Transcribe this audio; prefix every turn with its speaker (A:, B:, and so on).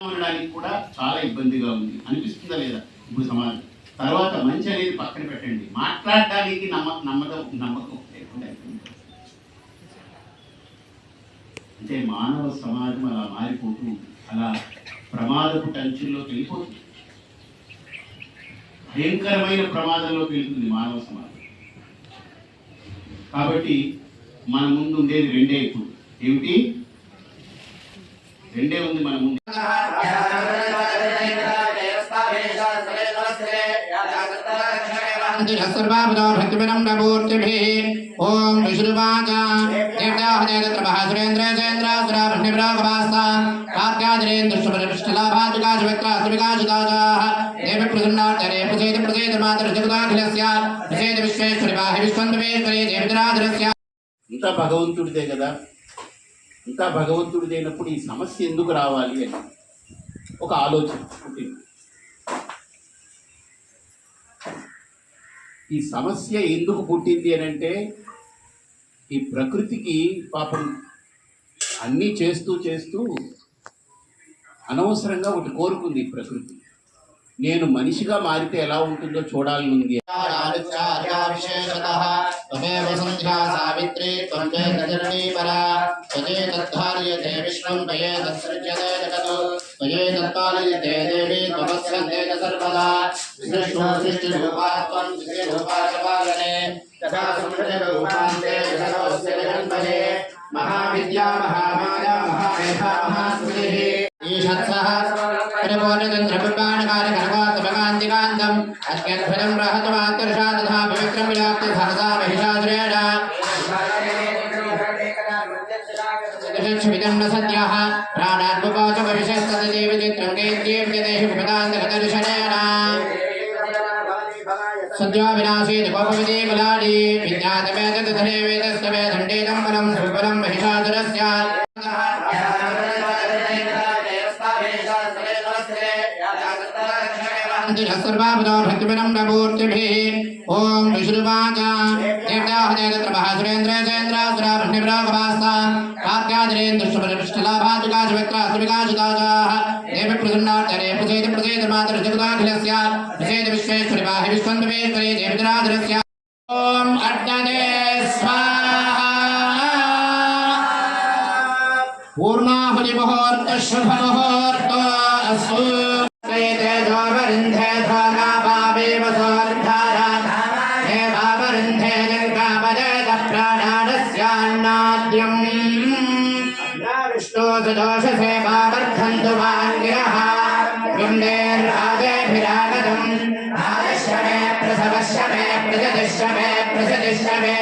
A: ఉండడానికి కూడా చాలా ఇబ్బందిగా ఉంది అనిపిస్తుందా లేదా ఇప్పుడు సమాజం. తర్వాత మంచి అనేది పక్కన పెట్టండి, మాట్లాడడానికి నమ్మకం లేకుండా అంటే మానవ సమాజం అలా మారిపోతూ అలా ప్రమాదపు టంచుల్లోకి వెళ్ళిపోతుంది, భయంకరమైన ప్రమాదంలోకి వెళ్తుంది మానవ సమాజం. కాబట్టి మన ముందు ఉండేది రెండే, ఇప్పుడు ఏమిటి రెండే ఉంది మన ముందు. ఓం విష్ణువాచ దేవతాహనేత్ర సురేంద్ర సేంద్రాసుర భృష్ణిప్రాగవాస్తా కాత్యాద్రేంద్రశుభలాభాజుకాశువక్రాసువికాశుదాజాః దేవి ప్రసన్నార్చరే ప్రసేద ప్రసేద మాతృజగదాఖిలస్య ప్రసేద విశ్వేశ్వరి వాహి విశ్వంతమేశ్వరి దేవిరాధరస్య. ఇంత భగవంతుడిదే కదా, ఇంకా భగవంతుడిదైనప్పుడు ఈ సమస్య ఎందుకు రావాలి అని ఒక ఆలోచన పుట్టింది. ఈ సమస్య ఎందుకు పుట్టింది అని అంటే, ఈ ప్రకృతికి పాపం అన్నీ చేస్తూ చేస్తూ అనవసరంగా ఒకటి కోరుకుంది. ప్రకృతి నేను మనిషిగా మారితే ఎలా ఉంటుందో చూడాలని ఉంది. మహావిద్యా మహామాయా మహామేధా మహాస్మృతిః ఈషత్సః పరిపూర్ణచంద్రపిపాణకారకనకాంతికాంతం అస్కేత్ఫలం రహతమాత్ర్షా తథా పవిత్రం విలాప్తి సహసా మహిషాశ్రేణ విదం న సద్యః ప్రాణాత్మకోచ భవిష్యస్తదేవ చిత్రం కేంద్రీయదేశ విపదాంతకదర్శనేన సద్యో వినాశేన కోపవిదే కులాడి విజ్ఞాతమేత తథనే వేదస్తమే దండేనం పరం సుపరం మహిషాసురస్య. ఓం విష్ణువాచ దేవతాహనేత్ర సురేంద్ర సేంద్రాసుర భృష్ణిప్రాగవాస్తా కాత్యాద్రేంద్రశుభలాభాజుకాశువక్రాసువికాశుదాజాః దేవి ప్రసన్నార్చరే ప్రసేద ప్రసేద మాతృజగదాఖిలస్య ప్రసేద విశ్వేశ్వరి వాహి విశ్వంతమేశ్వరి దేవిరాధరస్య. ఓం అర్ధనే స్వాహా. పూర్ణాహుతి ముహూర్త శుభ ముహూర్త అస్తు. విష్ణోదోషసే బావర్ధంతు వాంగిరః గుండేర్రాజేభిరాగతం ఆదశ్యమే ప్రసవశ్యమే ప్రజదిశ్యమే ప్రసదిశ్యమే